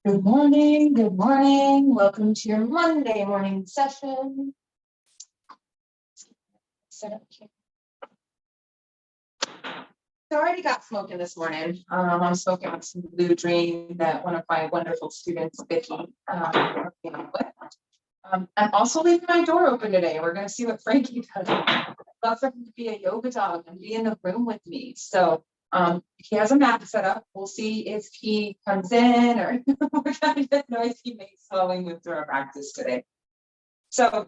Good morning. Good morning. Welcome to your Monday morning session. Set up here. So I already got smoking this morning. I'm smoking with some Blue Dream that one of my wonderful students, Vicky, came up with. I'm also leaving my door open today. We're going to see what Frankie does. I'd love for him to be a yoga dog and be in the room with me. So he has a mat set up. We'll see if he comes in or what kind of noise he makes following with through our practice today. So,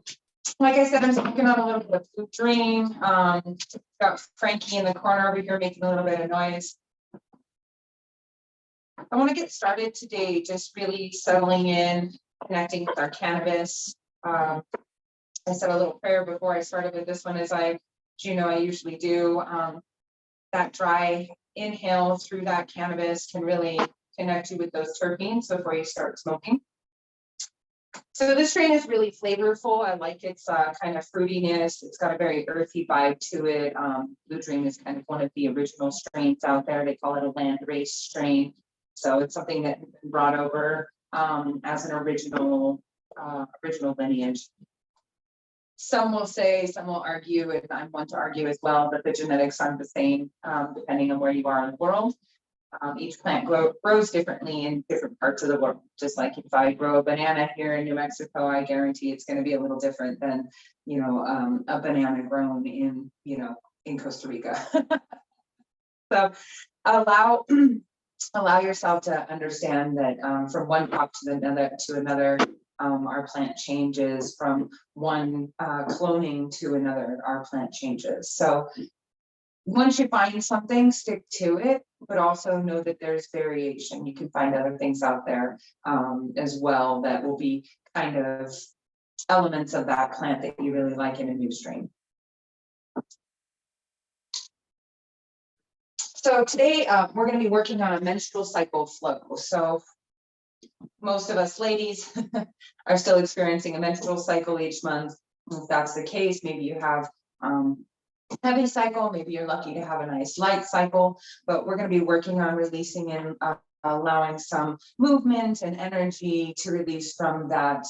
like I said, I'm smoking on a little bit of Blue Dream. Got Frankie in the corner over here making a little bit of noise. I want to get started today, just really settling in, connecting with our cannabis. I said a little prayer before I started with this one, as I usually do. That dry inhale through that cannabis can really connect you with those terpenes before you start smoking. So this strain is really flavorful. I like its kind of fruitiness. It's got a very earthy vibe to it. Blue Dream is kind of one of the original strains out there. They call it a land race strain. So it's something that has been brought over as an original lineage. Some will say, some will argue, and I'm one to argue as well, that the genetics aren't the same depending on where you are in the world. Each plant grows differently in different parts of the world. Just like if I grow a banana here in New Mexico, I guarantee it's going to be a little different than, a banana grown in Costa Rica. So allow yourself to understand that from one crop to another, our plant changes. From one cloning to another, our plant changes. So once you find something, stick to it, but also know that there's variation. You can find other things out there as well that will be kind of elements of that plant that you really like in a new strain. So today we're going to be working on a menstrual cycle flow. So most of us ladies are still experiencing a menstrual cycle each month. If that's the case, maybe you have heavy cycle, maybe you're lucky to have a nice light cycle, but we're going to be working on releasing and allowing some movement and energy to release from that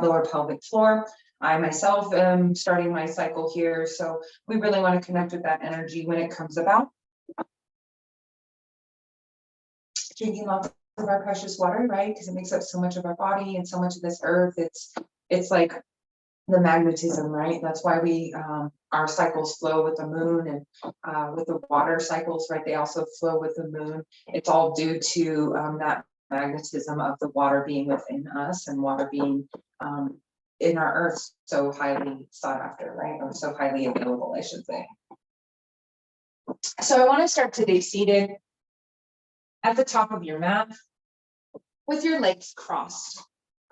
lower pelvic floor. I myself am starting my cycle here, so we really want to connect with that energy when it comes about. Drinking lots of our precious water, right? Because it makes up so much of our body and so much of this earth. It's like the magnetism, right? That's why we our cycles flow with the moon, and with the water cycles, right? They also flow with the moon. It's all due to that magnetism of the water being within us, and water being in our earth so highly sought after, right? Or so highly available, I should say. So I want to start today seated at the top of your mat with your legs crossed.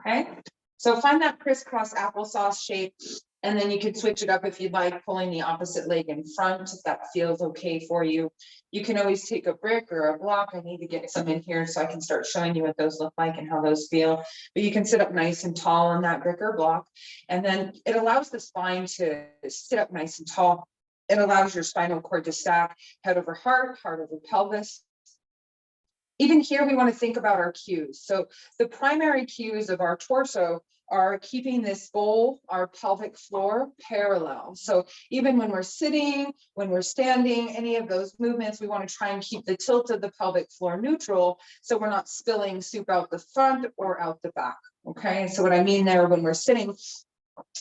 Okay, so find that crisscross applesauce shape, and then you can switch it up if you'd like, pulling the opposite leg in front if that feels okay for you. You can always take a brick or a block. I need to get some in here so I can start showing you what those look like and how those feel. But you can sit up nice and tall on that brick or block, and then it allows the spine to sit up nice and tall. It allows your spinal cord to stack, head over heart, heart over pelvis. Even here, we want to think about our cues. So the primary cues of our torso are keeping this bowl, our pelvic floor, parallel. So even when we're sitting, when we're standing, any of those movements, we want to try and keep the tilt of the pelvic floor neutral, so we're not spilling soup out the front or out the back. Okay, so what I mean there, when we're sitting,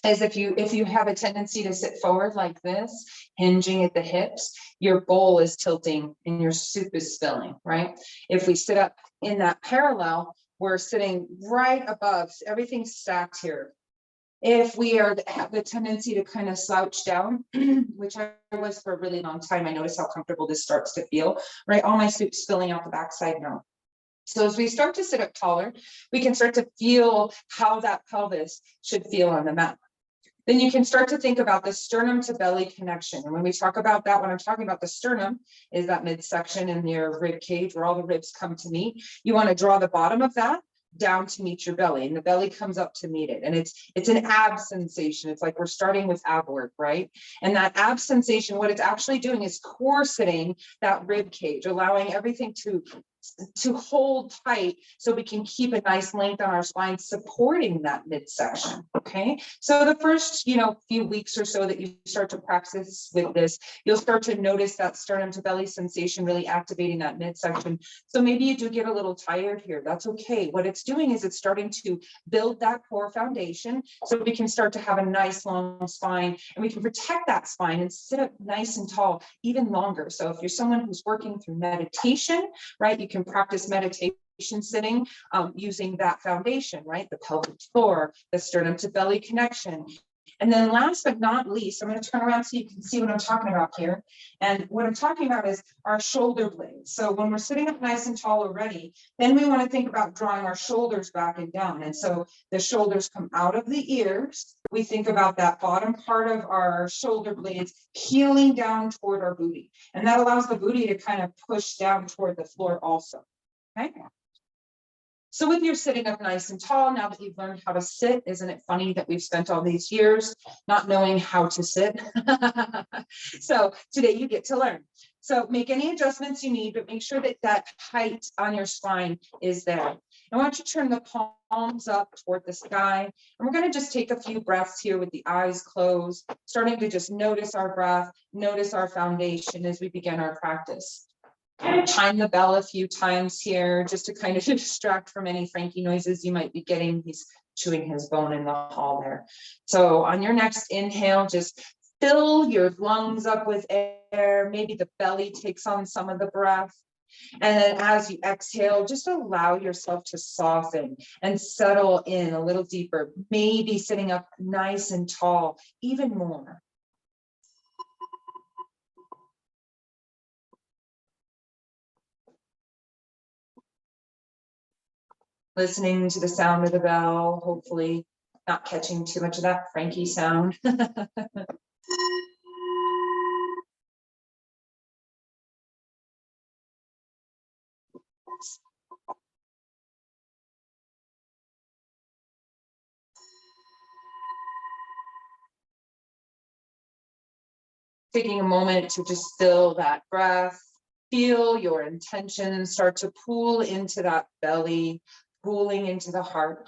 is if you have a tendency to sit forward like this, hinging at the hips, your bowl is tilting and your soup is spilling, right? If we sit up in that parallel, we're sitting right above, so everything's stacked here. If we have the tendency to kind of slouch down, which I was for a really long time, I notice how comfortable this starts to feel, right? All my soup spilling out the backside now. So as we start to sit up taller, we can start to feel how that pelvis should feel on the mat. Then you can start to think about the sternum to belly connection. And when we talk about that, when I'm talking about the sternum, is that midsection in your rib cage where all the ribs come to meet. You want to draw the bottom of that down to meet your belly, and the belly comes up to meet it. And it's an ab sensation. It's like we're starting with ab work, right? And that ab sensation, what it's actually doing is corseting that rib cage, allowing everything to to hold tight so we can keep a nice length on our spine, supporting that midsection. Okay, so the first, few weeks or so that you start to practice with this, you'll start to notice that sternum to belly sensation really activating that midsection. So maybe you do get a little tired here. That's okay. What it's doing is it's starting to build that core foundation so we can start to have a nice long spine, and we can protect that spine and sit up nice and tall even longer. So if you're someone who's working through meditation, right, you can practice meditation sitting using that foundation, right? The pelvic floor, the sternum to belly connection. And then last but not least, I'm going to turn around so you can see what I'm talking about here. And what I'm talking about is our shoulder blades. So when we're sitting up nice and tall already, then we want to think about drawing our shoulders back and down. And so the shoulders come out of the ears. We think about that bottom part of our shoulder blades peeling down toward our booty. And that allows the booty to kind of push down toward the floor also. Okay. So with your sitting up nice and tall, now that you've learned how to sit, isn't it funny that we've spent all these years not knowing how to sit? So today you get to learn. So make any adjustments you need, but make sure that that height on your spine is there. I want you to turn the palms up toward the sky. And we're going to just take a few breaths here with the eyes closed, starting to just notice our breath, notice our foundation as we begin our practice. Chime the bell a few times here just to kind of distract from any Frankie noises you might be getting. He's chewing his bone in the hall there. So on your next inhale, just fill your lungs up with air. Maybe the belly takes on some of the breath. And then as you exhale, just allow yourself to soften and settle in a little deeper, maybe sitting up nice and tall, even more. Listening to the sound of the bell, hopefully not catching too much of that Frankie sound. Taking a moment to just fill that breath, feel your intention start to pool into that belly, pooling into the heart.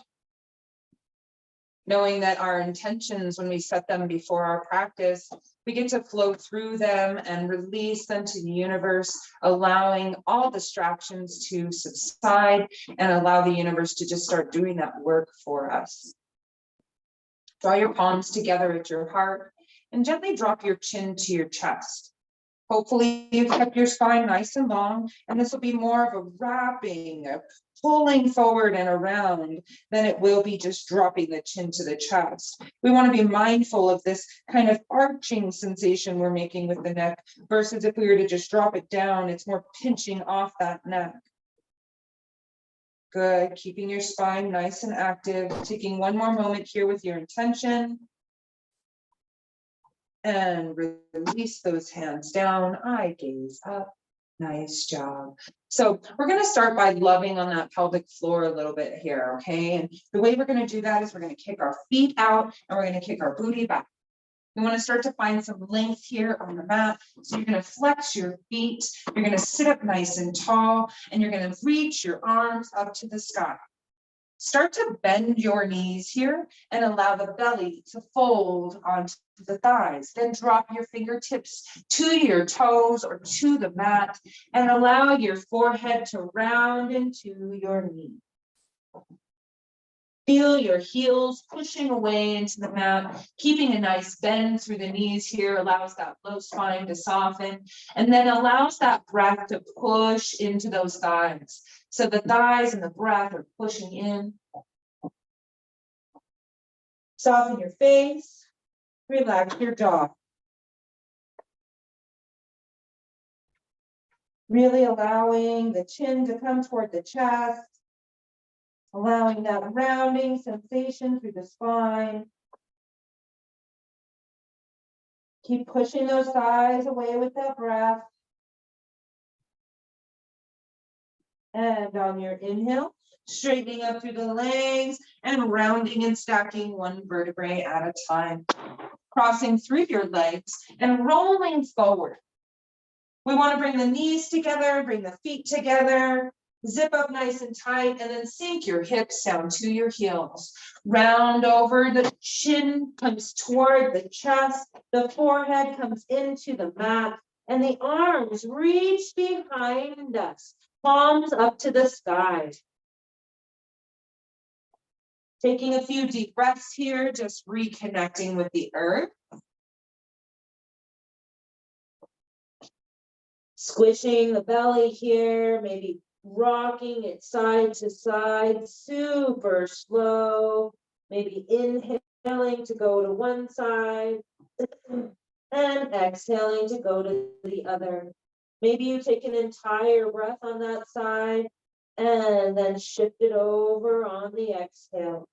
Knowing that our intentions, when we set them before our practice, we get to flow through them and release them to the universe, allowing all distractions to subside and allow the universe to just start doing that work for us. Draw your palms together at your heart and gently drop your chin to your chest. Hopefully you've kept your spine nice and long, and this will be more of a wrapping, a pulling forward and around than it will be just dropping the chin to the chest. We want to be mindful of this kind of arching sensation we're making with the neck versus if we were to just drop it down, it's more pinching off that neck. Good, keeping your spine nice and active, taking one more moment here with your intention. And release those hands down, eye gaze up. Nice job. So we're going to start by loving on that pelvic floor a little bit here, okay? And the way we're going to do that is we're going to kick our feet out and we're going to kick our booty back. We want to start to find some length here on the mat. So you're going to flex your feet, you're going to sit up nice and tall, and you're going to reach your arms up to the sky. Start to bend your knees here and allow the belly to fold onto the thighs. Then drop your fingertips to your toes or to the mat and allow your forehead to round into your knee. Feel your heels pushing away into the mat, keeping a nice bend through the knees here, allows that low spine to soften, and then allows that breath to push into those thighs. So the thighs and the breath are pushing in. Soften your face, relax your jaw. Really allowing the chin to come toward the chest, allowing that rounding sensation through the spine. Keep pushing those thighs away with that breath. And on your inhale, straightening up through the legs and rounding and stacking one vertebrae at a time. Crossing through your legs and rolling forward. We want to bring the knees together, bring the feet together, Zip up nice and tight, and then sink your hips down to your heels. Round over, the chin comes toward the chest, the forehead comes into the mat, and the arms reach behind us, palms up to the sky. Taking a few deep breaths here, just reconnecting with the earth. Squishing the belly here, maybe rocking it side to side, super slow. Maybe inhaling to go to one side and exhaling to go to the other. Maybe you take an entire breath on that side and then shift it over on the exhale.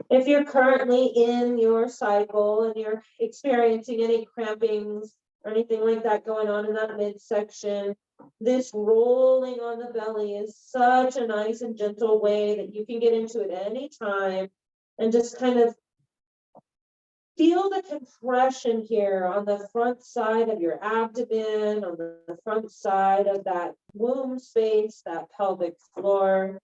If you're currently in your cycle and you're experiencing any crampings or anything like that going on in that midsection, this rolling on the belly is such a nice and gentle way that you can get into it any time and just kind of feel the compression here on the front side of your abdomen, on the front side of that womb space, that pelvic floor.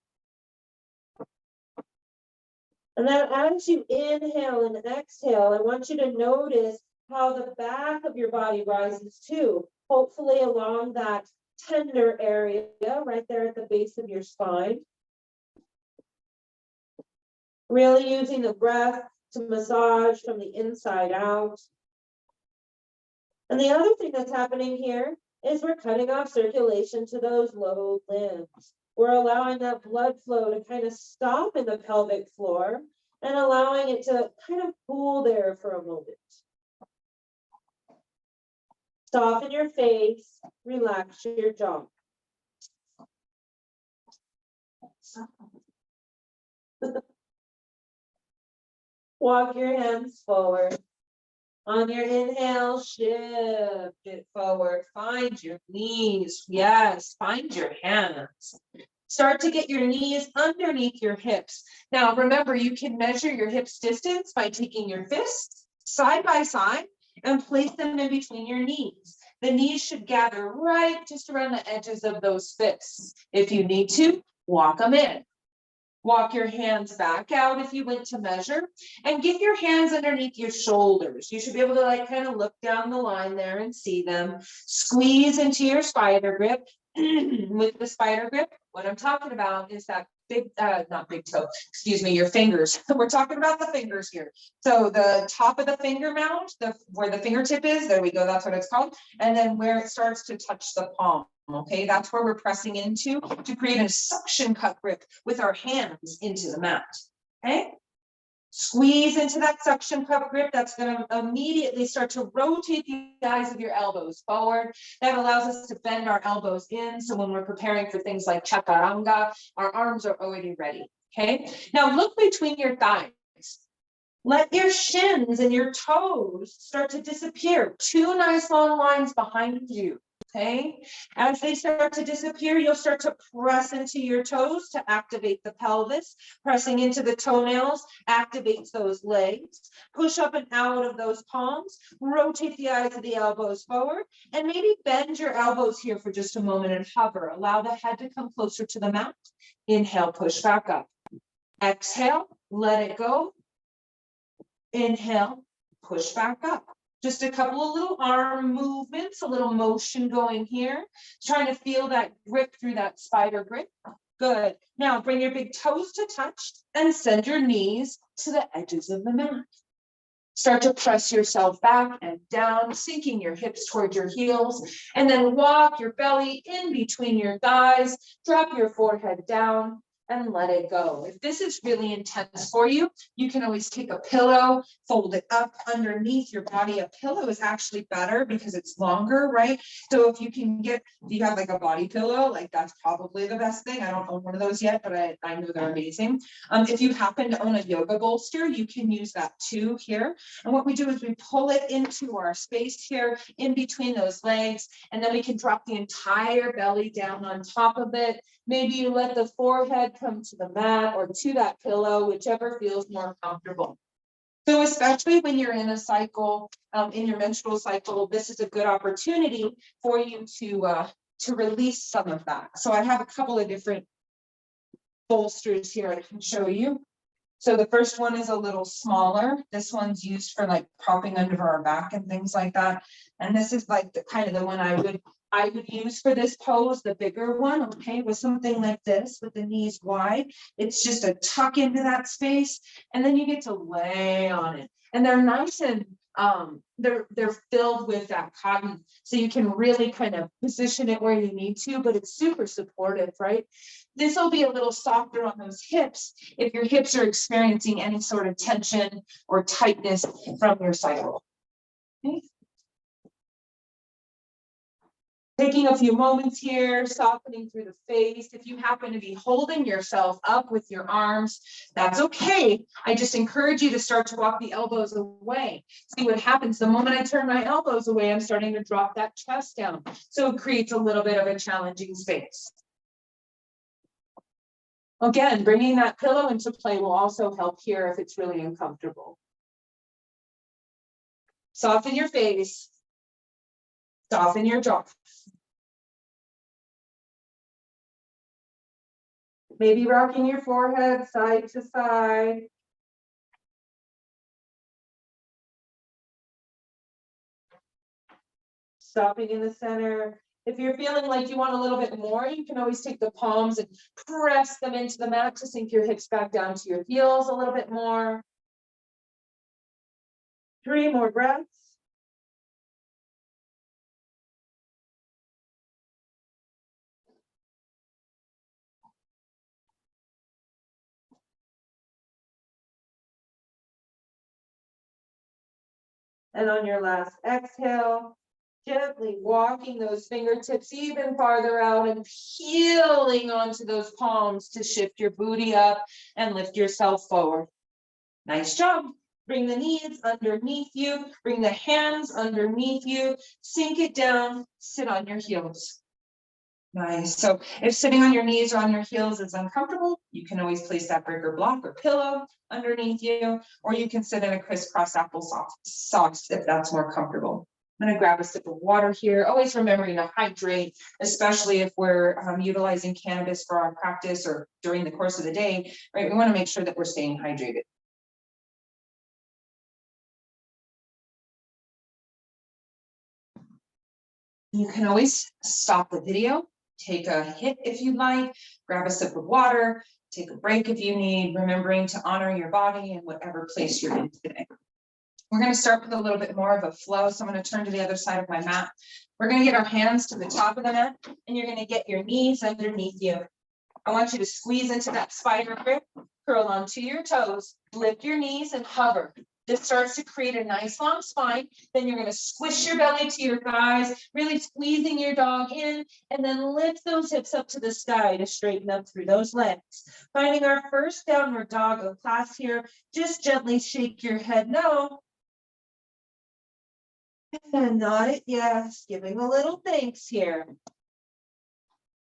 And then as you inhale and exhale, I want you to notice how the back of your body rises too, hopefully along that tender area right there at the base of your spine. Really using the breath to massage from the inside out. And the other thing that's happening here is we're cutting off circulation to those low limbs. We're allowing that blood flow to kind of stop in the pelvic floor and allowing it to kind of cool there for a moment. Soften your face, relax your jaw. Walk your hands forward. On your inhale, shift it forward. Find your knees. Yes, find your hands. Start to get your knees underneath your hips. Now, remember, you can measure your hips distance by taking your fists side by side and place them in between your knees. The knees should gather right just around the edges of those fists. If you need to, walk them in. Walk your hands back out if you went to measure, and get your hands underneath your shoulders. You should be able to like kind of look down the line there and see them. Squeeze into your spider grip. With the spider grip, what I'm talking about is that big, not big toe, excuse me, your fingers. We're talking about the fingers here. So the top of the finger mount, where the fingertip is, there we go, that's what it's called. And then where it starts to touch the palm. Okay, that's where we're pressing into to create a suction cup grip with our hands into the mat. Okay, squeeze into that suction cup grip. That's going to immediately start to rotate the eyes of your elbows forward. That allows us to bend our elbows in. So when we're preparing for things like chaturanga, our arms are already ready. Okay, now look between your thighs. Let your shins and your toes start to disappear. Two nice long lines behind you. Okay, as they start to disappear, you'll start to press into your toes to activate the pelvis. Pressing into the toenails activates those legs. Push up and out of those palms. Rotate the eyes of the elbows forward, and maybe bend your elbows here for just a moment and hover. Allow the head to come closer to the mat. Inhale, push back up. Exhale, let it go. Inhale, push back up. Just a couple of little arm movements, a little motion going here. Trying to feel that grip through that spider grip. Good. Now bring your big toes to touch and send your knees to the edges of the mat. Start to press yourself back and down, sinking your hips towards your heels, and then walk your belly in between your thighs. Drop your forehead down and let it go. If this is really intense for you, you can always take a pillow, fold it up underneath your body. A pillow is actually better because it's longer, right? So if you have like a body pillow, like that's probably the best thing. I don't own one of those yet, but I know they're amazing. If you happen to own a yoga bolster, you can use that too here. And what we do is we pull it into our space here in between those legs, and then we can drop the entire belly down on top of it. Maybe you let the forehead come to the mat or to that pillow, whichever feels more comfortable. So especially when you're in a cycle, in your menstrual cycle, this is a good opportunity for you to to release some of that. So I have a couple of different bolsters here I can show you. So the first one is a little smaller. This one's used for like propping under our back and things like that. And this is like the kind of the one I would use for this pose, the bigger one, okay, with something like this with the knees wide. It's just a tuck into that space, and then you get to lay on it. And they're nice and they're filled with that cotton, so you can really kind of position it where you need to, but it's super supportive, right? This will be a little softer on those hips if your hips are experiencing any sort of tension or tightness from your cycle. Okay. Taking a few moments here, softening through the face. If you happen to be holding yourself up with your arms, that's okay. I just encourage you to start to walk the elbows away. See what happens the moment I turn my elbows away, I'm starting to drop that chest down. So it creates a little bit of a challenging space. Again, bringing that pillow into play will also help here if it's really uncomfortable. Soften your face. Soften your jaw. Maybe rocking your forehead side to side. Stopping in the center. If you're feeling like you want a little bit more, you can always take the palms and press them into the mat to sink your hips back down to your heels a little bit more. 3 more breaths. And on your last exhale, gently walking those fingertips even farther out and peeling onto those palms to shift your booty up and lift yourself forward. Nice job. Bring the knees underneath you, bring the hands underneath you, sink it down, sit on your heels. Nice. So if sitting on your knees or on your heels is uncomfortable, you can always place that breaker block or pillow underneath you, or you can sit in a crisscross applesauce if that's more comfortable. I'm going to grab a sip of water here, always remembering to hydrate, especially if we're utilizing cannabis for our practice or during the course of the day, right? We want to make sure that we're staying hydrated. You can always stop the video, take a hit if you like, grab a sip of water, take a break if you need, remembering to honor your body in whatever place you're in today. We're going to start with a little bit more of a flow. So I'm going to turn to the other side of my mat. We're going to get our hands to the top of the mat, and you're going to get your knees underneath you. I want you to squeeze into that spider grip, curl onto your toes, lift your knees and hover. This starts to create a nice long spine. Then you're going to squish your belly to your thighs, really squeezing your dog in, and then lift those hips up to the sky to straighten up through those legs. Finding our first downward dog of class here, just gently shake your head no. And nod it yes, giving a little thanks here.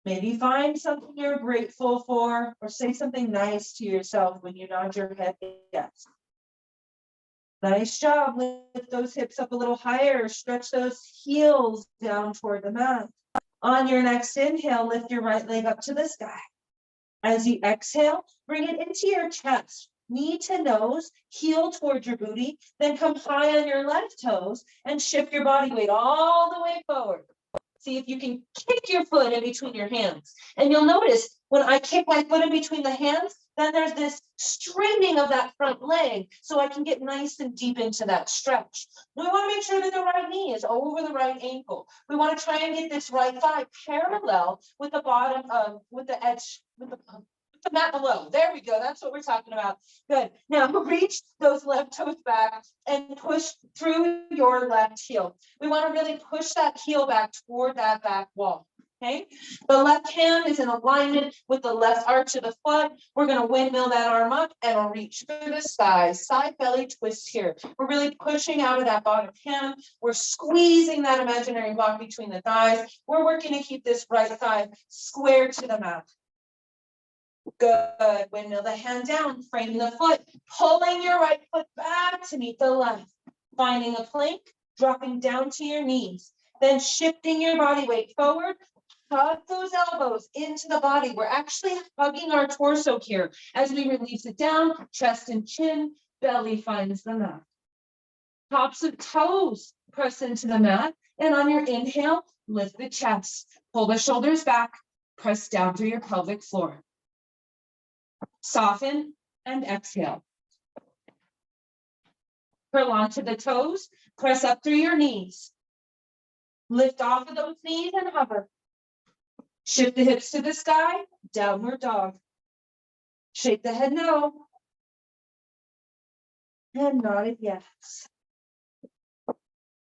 Maybe find something you're grateful for, or say something nice to yourself when you nod your head yes. Nice job. Lift those hips up a little higher. Stretch those heels down toward the mat. On your next inhale, lift your right leg up to the sky. As you exhale, bring it into your chest. Knee to nose, heel towards your booty, then come high on your left toes and shift your body weight all the way forward. See if you can kick your foot in between your hands. And you'll notice when I kick my foot in between the hands, then there's this straightening of that front leg so I can get nice and deep into that stretch. We want to make sure that the right knee is over the right ankle. We want to try and get this right thigh parallel with the bottom of, with the edge, with the mat below. There we go. That's what we're talking about. Good. Now reach those left toes back and push through your left heel. We want to really push that heel back toward that back wall. Okay. The left hand is in alignment with the left arch of the foot. We're going to windmill that arm up and reach for the sky. Side belly twist here. We're really pushing out of that bottom hand. We're squeezing that imaginary block between the thighs. We're working to keep this right thigh square to the mat. Good. Windmill the hand down, framing the foot, pulling your right foot back to meet the left. Finding a plank, dropping down to your knees, then shifting your body weight forward, Hug those elbows into the body. We're actually hugging our torso here. As we release it down, chest and chin, belly finds the mat. Tops of toes press into the mat. And on your inhale, lift the chest. Pull the shoulders back. Press down through your pelvic floor. Soften and exhale. Curl onto the toes. Press up through your knees. Lift off of those knees and hover. Shift the hips to the sky, downward dog. Shake the head no. And nod yes.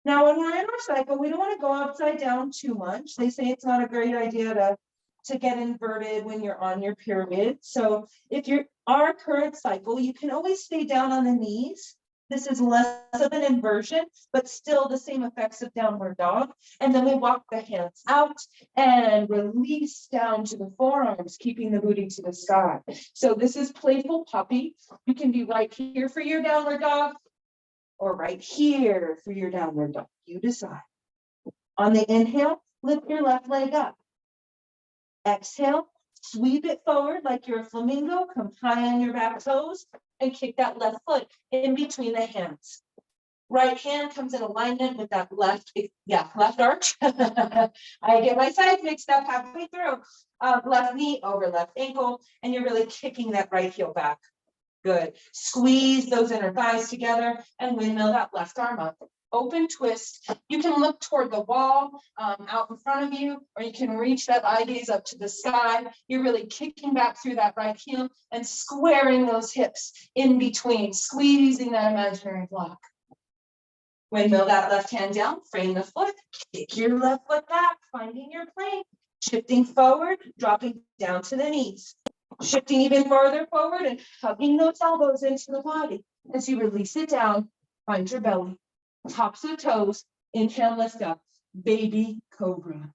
Now, when we're in our cycle, we don't want to go upside down too much. They say it's not a great idea to get inverted when you're on your period. So if you're our current cycle, you can always stay down on the knees. This is less of an inversion, but still the same effects of downward dog. And then we walk the hands out and release down to the forearms, keeping the booty to the sky. So this is playful puppy. You can be right here for your downward dog or right here for your downward dog. You decide. On the inhale, lift your left leg up. Exhale, sweep it forward like you're a flamingo. Come high on your back toes and kick that left foot in between the hands. Right hand comes in alignment with that left arch. I get my sides mixed up halfway through. Left knee over left ankle, and you're really kicking that right heel back. Good. Squeeze those inner thighs together and windmill that left arm up. Open twist. You can look toward the wall out in front of you, or you can reach that eye gaze up to the sky. You're really kicking back through that right heel and squaring those hips in between, squeezing that imaginary block. Windmill that left hand down, frame the foot, kick your left foot back, finding your plank, shifting forward, dropping down to the knees. Shifting even farther forward and hugging those elbows into the body. As you release it down, find your belly. Tops of toes, inhale, lift up, baby cobra.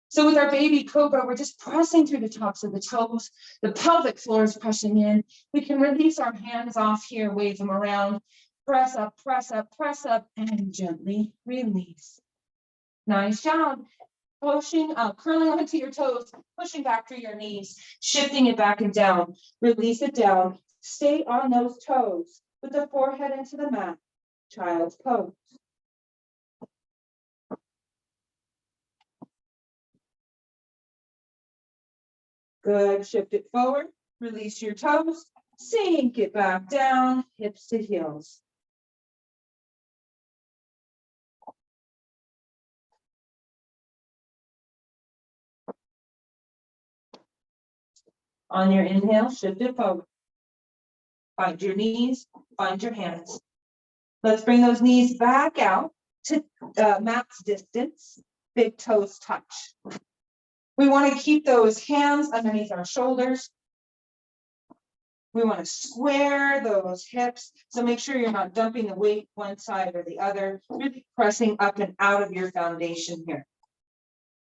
So with our baby cobra, we're just pressing through the tops of the toes. The pelvic floor is pressing in. We can release our hands off here, wave them around. Press up, press up, press up, and gently release. Nice job. Pushing up, curling onto your toes, pushing back through your knees, shifting it back and down. Release it down. Stay on those toes with the forehead into the mat. Child's pose. Good. Shift it forward. Release your toes. Sink it back down, hips to heels. On your inhale, shift it forward. Find your knees, find your hands. Let's bring those knees back out to mat's distance. Big toes touch. We want to keep those hands underneath our shoulders. We want to square those hips. So make sure you're not dumping the weight one side or the other. Really pressing up and out of your foundation here.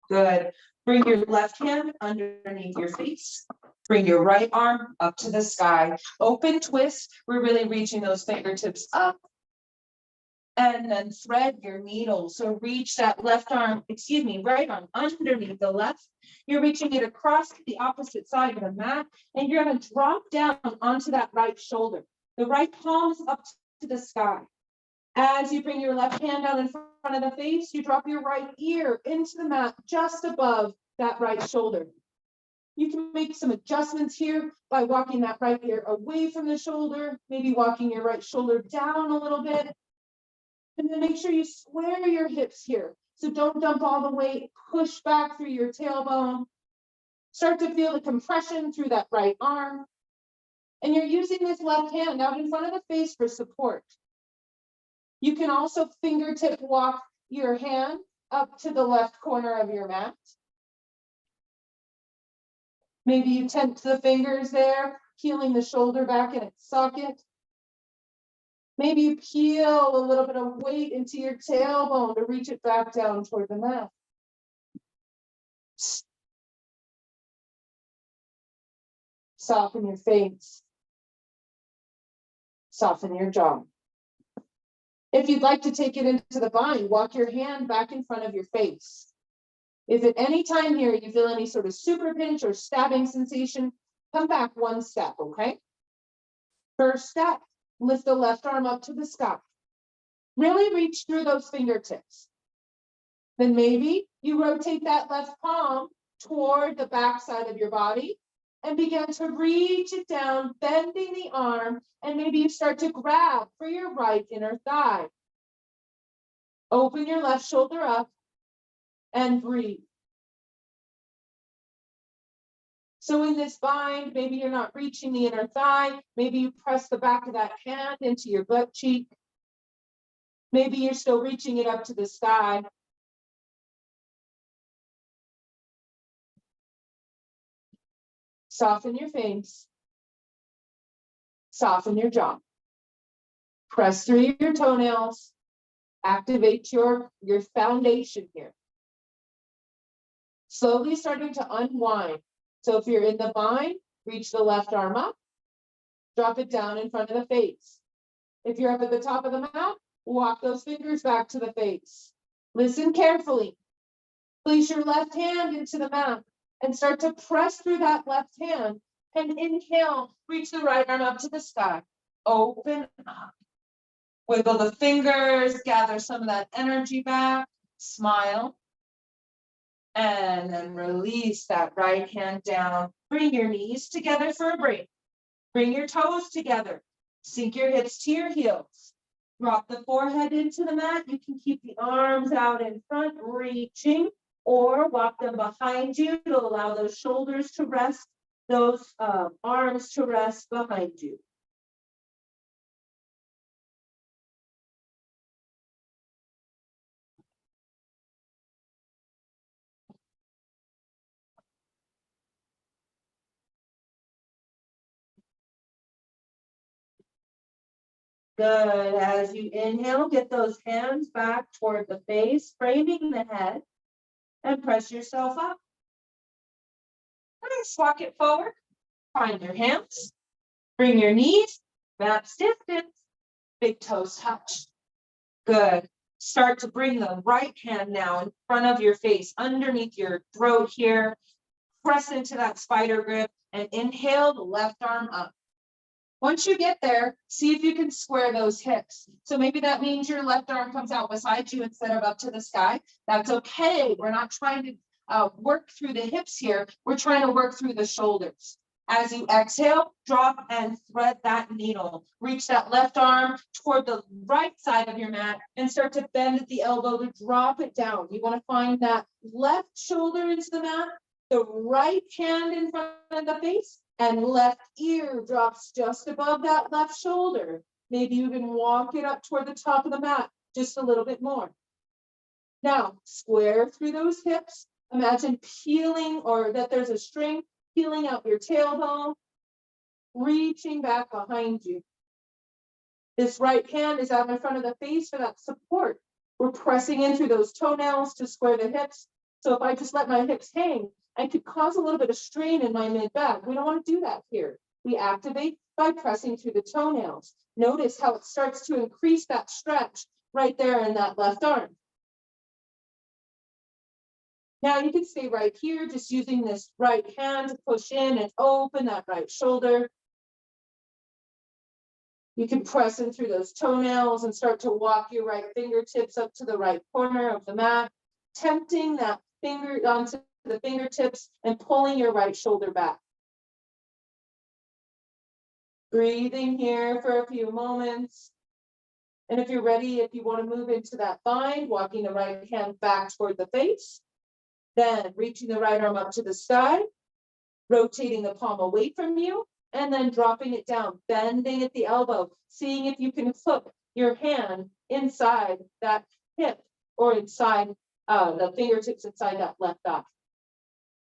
Good. Bring your left hand underneath your face. Bring your right arm up to the sky. Open twist. We're really reaching those fingertips up. And then thread your needle. So reach that right arm underneath the left. You're reaching it across to the opposite side of the mat. And you're going to drop down onto that right shoulder. The right palm is up to the sky. As you bring your left hand out in front of the face, you drop your right ear into the mat just above that right shoulder. You can make some adjustments here by walking that right ear away from the shoulder, maybe walking your right shoulder down a little bit. And then make sure you square your hips here. So don't dump all the weight, push back through your tailbone. Start to feel the compression through that right arm. And you're using this left hand out in front of the face for support. You can also fingertip walk your hand up to the left corner of your mat. Maybe you tense the fingers there, peeling the shoulder back in its socket. Maybe you peel a little bit of weight into your tailbone to reach it back down toward the mat. Soften your face. Soften your jaw. If you'd like to take it into the bind, walk your hand back in front of your face. If at any time here you feel any sort of super pinch or stabbing sensation, come back one step, okay? First step, lift the left arm up to the sky. Really reach through those fingertips. Then maybe you rotate that left palm toward the back side of your body and begin to reach it down, bending the arm, and maybe you start to grab for your right inner thigh. Open your left shoulder up and breathe. So in this bind, maybe you're not reaching the inner thigh. Maybe you press the back of that hand into your butt cheek. Maybe you're still reaching it up to the sky. Soften your face. Soften your jaw. Press through your toenails. Activate your foundation here. Slowly starting to unwind. So if you're in the bind, reach the left arm up. Drop it down in front of the face. If you're up at the top of the mat, walk those fingers back to the face. Listen carefully. Place your left hand into the mat and start to press through that left hand. And inhale, reach the right arm up to the sky. Open up. Wiggle the fingers, gather some of that energy back. Smile. And then release that right hand down. Bring your knees together for a break. Bring your toes together. Sink your hips to your heels. Drop the forehead into the mat. You can keep the arms out in front, reaching, or walk them behind you to allow those shoulders to rest, those arms to rest behind you. Good. As you inhale, get those hands back toward the face, framing the head, and press yourself up. Nice. Walk it forward. Find your hands. Bring your knees, mat distance, big toes touch. Good. Start to bring the right hand now in front of your face, underneath your throat here. Press into that spider grip and inhale the left arm up. Once you get there, see if you can square those hips. So maybe that means your left arm comes out beside you instead of up to the sky. That's okay. We're not trying to work through the hips here. We're trying to work through the shoulders. As you exhale, drop and thread that needle. Reach that left arm toward the right side of your mat and start to bend at the elbow to drop it down. You want to find that left shoulder into the mat, the right hand in front of the face, and left ear drops just above that left shoulder. Maybe you can walk it up toward the top of the mat just a little bit more. Now, square through those hips. Imagine peeling, or that there's a string peeling out your tailbone, reaching back behind you. This right hand is out in front of the face for that support. We're pressing in through those toenails to square the hips. So if I just let my hips hang, I could cause a little bit of strain in my mid-back. We don't want to do that here. We activate by pressing through the toenails. Notice how it starts to increase that stretch right there in that left arm. Now you can stay right here, just using this right hand to push in and open that right shoulder. You can press in through those toenails and start to walk your right fingertips up to the right corner of the mat, tempting that finger onto the fingertips and pulling your right shoulder back. Breathing here for a few moments. And if you're ready, if you want to move into that bind, walking the right hand back toward the face, then reaching the right arm up to the sky, rotating the palm away from you, and then dropping it down, bending at the elbow, seeing if you can hook your hand inside that hip or inside the fingertips inside that left thigh.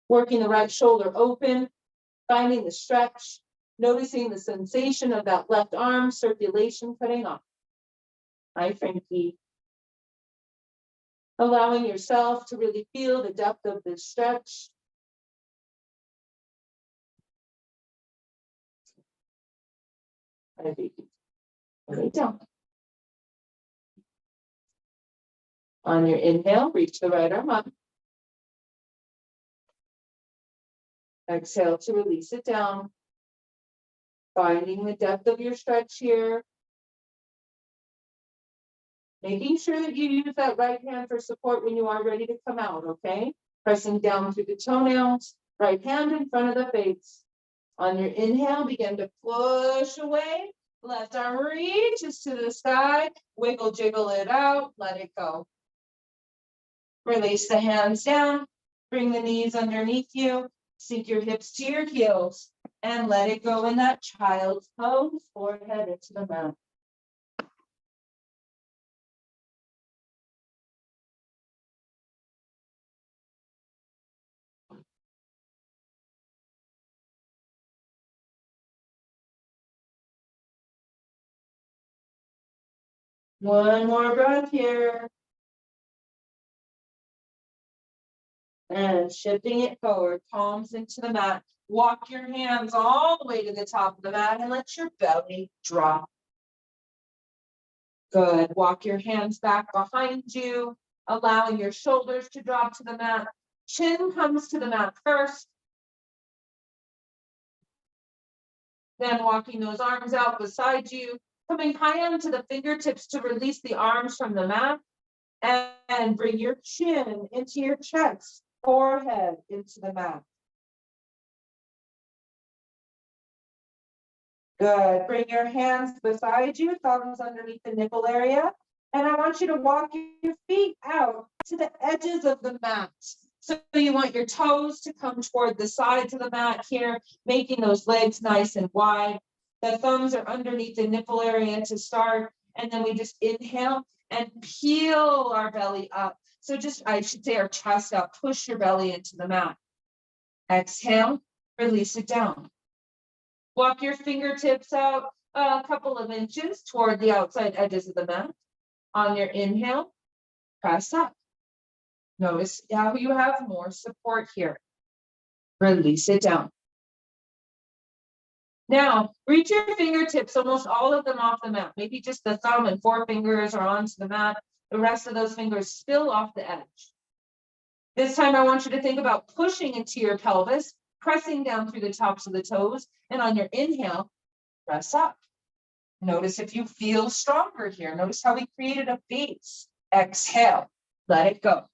Working the right shoulder open, finding the stretch, noticing the sensation of that left arm, circulation cutting off. Hi, Frankie. Allowing yourself to really feel the depth of this stretch. Lay down. On your inhale, reach the right arm up. Exhale to release it down. Finding the depth of your stretch here. Making sure that you use that right hand for support when you are ready to come out, okay? Pressing down through the toenails, right hand in front of the face. On your inhale, begin to push away. Left arm reaches to the sky. Wiggle, jiggle it out. Let it go. Release the hands down. Bring the knees underneath you. Sink your hips to your heels. And let it go in that child's pose. Forehead into the mat. One more breath here. And shifting it forward, palms into the mat. Walk your hands all the way to the top of the mat and let your belly drop. Good. Walk your hands back behind you, allowing your shoulders to drop to the mat. Chin comes to the mat first. Then walking those arms out beside you, coming high onto the fingertips to release the arms from the mat. And bring your chin into your chest, forehead into the mat. Good. Bring your hands beside you, thumbs underneath the nipple area. And I want you to walk your feet out to the edges of the mat. So you want your toes to come toward the sides of the mat here, making those legs nice and wide. The thumbs are underneath the nipple area to start. And then we just inhale and peel our belly up. So just, I should say our chest up, push your belly into the mat. Exhale, release it down. Walk your fingertips out a couple of inches toward the outside edges of the mat. On your inhale, press up. Notice how you have more support here. Release it down. Now, reach your fingertips, almost all of them off the mat. Maybe just the thumb and forefingers are onto the mat. The rest of those fingers still off the edge. This time I want you to think about pushing into your pelvis, pressing down through the tops of the toes, and on your inhale, press up. Notice if you feel stronger here. Notice how we created a base. Exhale, let it go.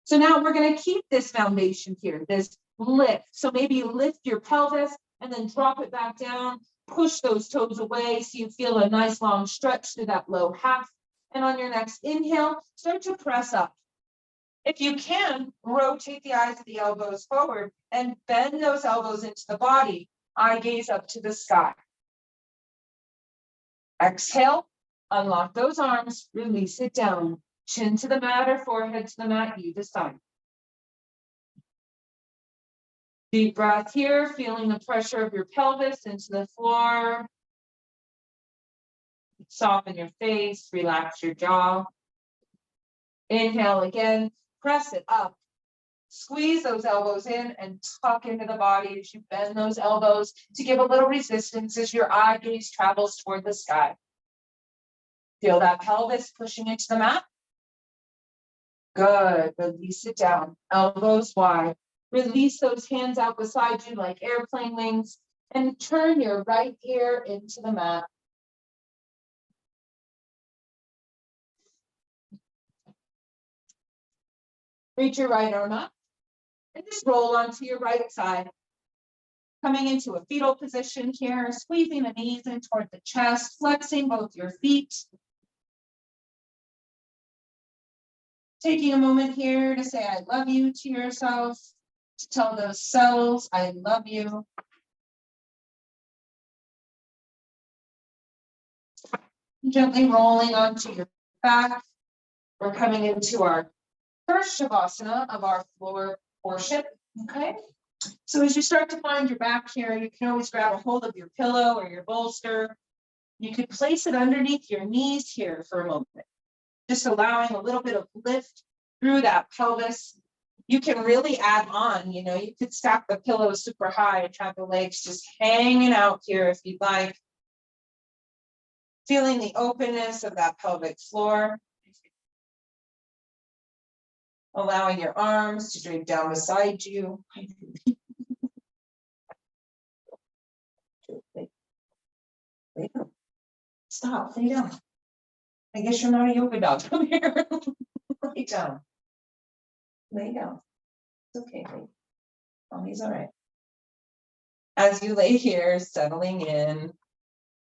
So now we're going to keep this foundation here, this lift. So maybe you lift your pelvis and then drop it back down, push those toes away so you feel a nice long stretch through that low half. And on your next inhale, start to press up. If you can, rotate the eyes of the elbows forward and bend those elbows into the body. Eye gaze up to the sky. Exhale, unlock those arms, release it down. Chin to the mat or forehead to the mat, you decide. Deep breath here, feeling the pressure of your pelvis into the floor. Soften your face, relax your jaw. Inhale again, press it up. Squeeze those elbows in and tuck into the body as you bend those elbows to give a little resistance as your eye gaze travels toward the sky. Feel that pelvis pushing into the mat. Good. Release it down. Elbows wide. Release those hands out beside you like airplane wings and turn your right ear into the mat. Reach your right arm up and just roll onto your right side. Coming into a fetal position here, squeezing the knees in toward the chest, flexing both your feet. Taking a moment here to say, I love you to yourself, to tell those cells, I love you. Gently rolling onto your back. We're coming into our first Shavasana of our floor portion, okay? So as you start to find your back here, you can always grab a hold of your pillow or your bolster. You could place it underneath your knees here for a moment, just allowing a little bit of lift through that pelvis. You can really add on, you could stack the pillow super high and have the legs just hanging out here if you'd like. Feeling the openness of that pelvic floor. Allowing your arms to drape down beside you. Lay down. Stop, lay down. I guess you're not a yoga dog. Come here. Lay down. Lay down. It's okay, baby. Mommy's all right. As you lay here, settling in,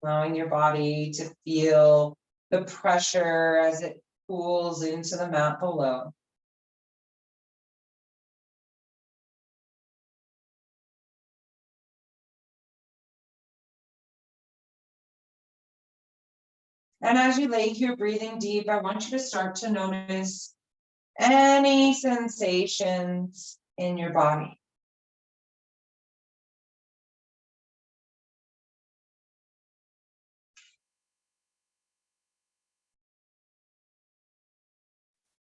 allowing your body to feel the pressure as it cools into the mat below. And as you lay here breathing deep, I want you to start to notice any sensations in your body.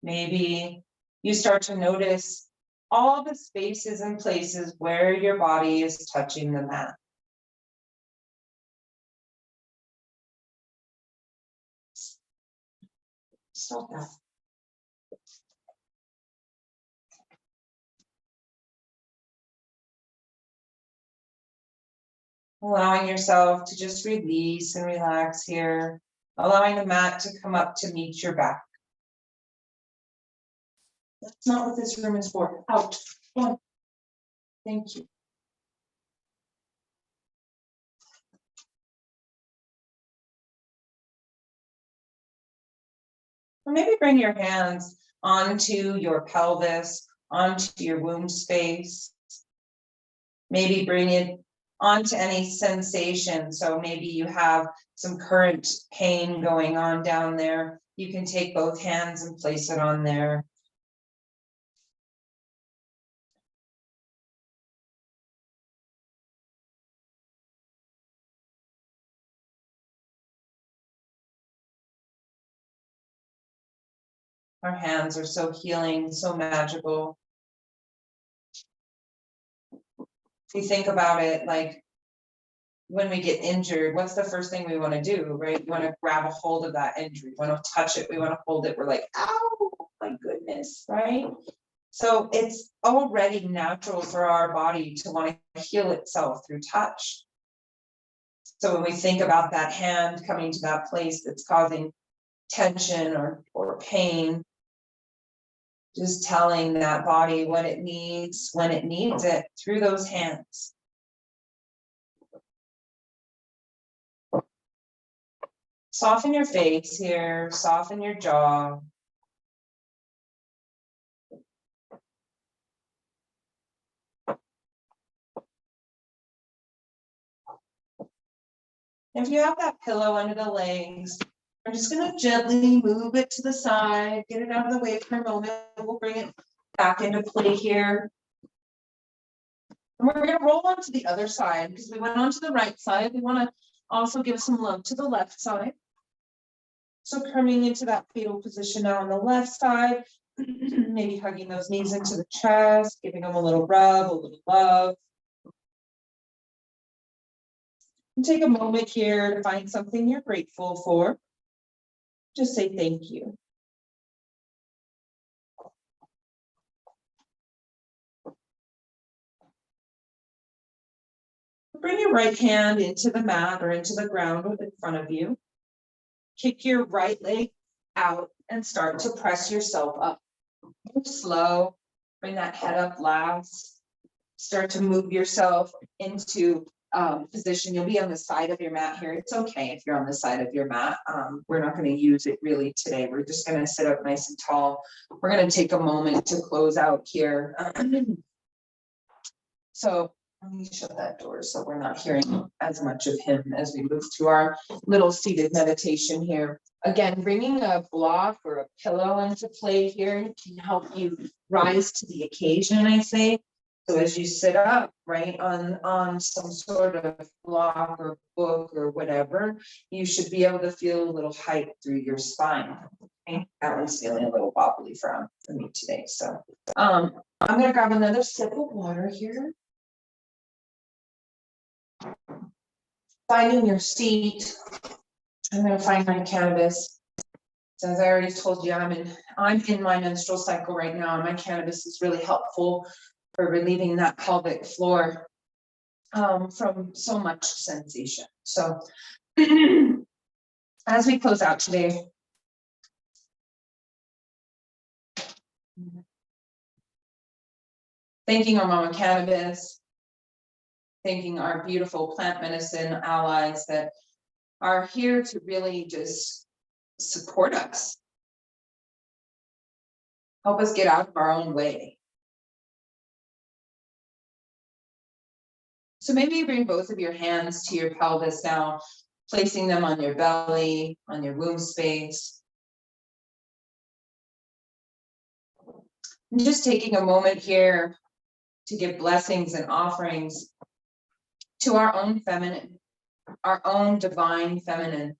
Maybe you start to notice all the spaces and places where your body is touching the mat. Stop that. Allowing yourself to just release and relax here, allowing the mat to come up to meet your back. That's not what this room is for. Out. One. Thank you. Or maybe bring your hands onto your pelvis, onto your womb space. Maybe bring it onto any sensation. So maybe you have some current pain going on down there. You can take both hands and place it on there. Our hands are so healing, so magical. If you think about it, like when we get injured, what's the first thing we want to do, right? We want to grab a hold of that injury. We want to touch it. We want to hold it. We're like, ow, my goodness, right? So it's already natural for our body to want to heal itself through touch. So when we think about that hand coming to that place that's causing tension or pain, just telling that body what it needs when it needs it through those hands. Soften your face here, soften your jaw. If you have that pillow under the legs, I'm just going to gently move it to the side, get it out of the way for a moment. We'll bring it back into play here. And we're going to roll on to the other side because we went on to the right side. We want to also give some love to the left side. So coming into that fetal position now on the left side, maybe hugging those knees into the chest, giving them a little rub, a little love. And take a moment here to find something you're grateful for. Just say thank you. Bring your right hand into the mat or into the ground in front of you. Kick your right leg out and start to press yourself up. Move slow. Bring that head up last. Start to move yourself into position. You'll be on the side of your mat here. It's okay if you're on the side of your mat. We're not going to use it really today. We're just going to sit up nice and tall. We're going to take a moment to close out here. So let me shut that door so we're not hearing as much of him as we move to our little seated meditation here. Again, bringing a block or a pillow into play here can help you rise to the occasion, I say. So as you sit up, right, on some sort of block or book or whatever, you should be able to feel a little height through your spine. Okay? That one's feeling a little wobbly for me today. So I'm gonna grab another sip of water here. Finding your seat. I'm gonna find my cannabis. So as I already told you, I'm in my menstrual cycle right now, and my cannabis is really helpful for relieving that pelvic floor from so much sensation. So As we close out today, thanking our Mama Cannabis, thanking our beautiful plant medicine allies that are here to really just support us, help us get out of our own way. So maybe you bring both of your hands to your pelvis now, placing them on your belly, on your womb space. And just taking a moment here to give blessings and offerings to our own feminine, our own divine feminine,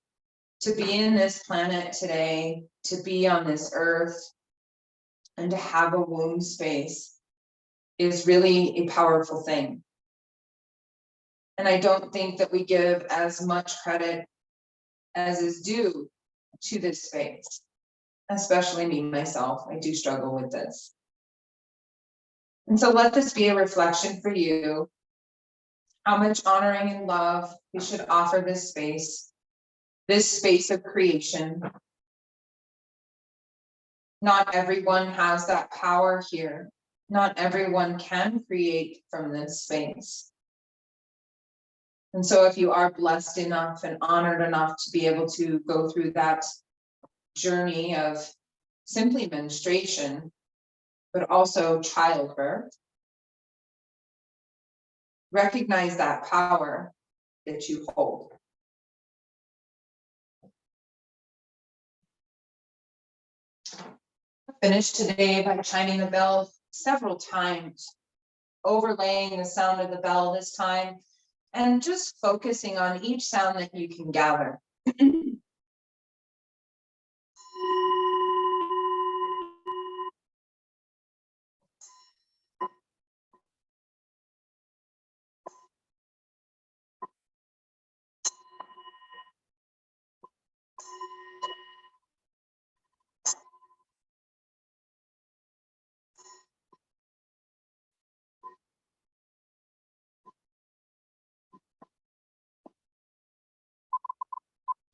to be in this planet today, to be on this earth, and to have a womb space is really a powerful thing. And I don't think that we give as much credit as is due to this space, especially me, myself. I do struggle with this. And so let this be a reflection for you, how much honoring and love we should offer this space of creation. Not everyone has that power here. Not everyone can create from this space. And so if you are blessed enough and honored enough to be able to go through that journey of simply menstruation, but also childbirth, recognize that power that you hold. Finish today by chiming the bell several times, overlaying the sound of the bell this time, and just focusing on each sound that you can gather.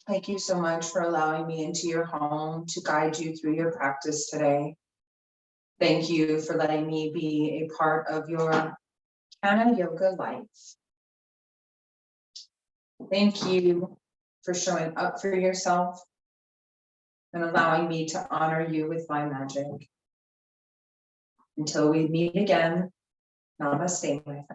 Thank you so much for allowing me into your home to guide you through your practice today. Thank you for letting me be a part of your Canna-yoga life. Thank you for showing up for yourself and allowing me to honor you with my magic. Until we meet again, namaste, my friend.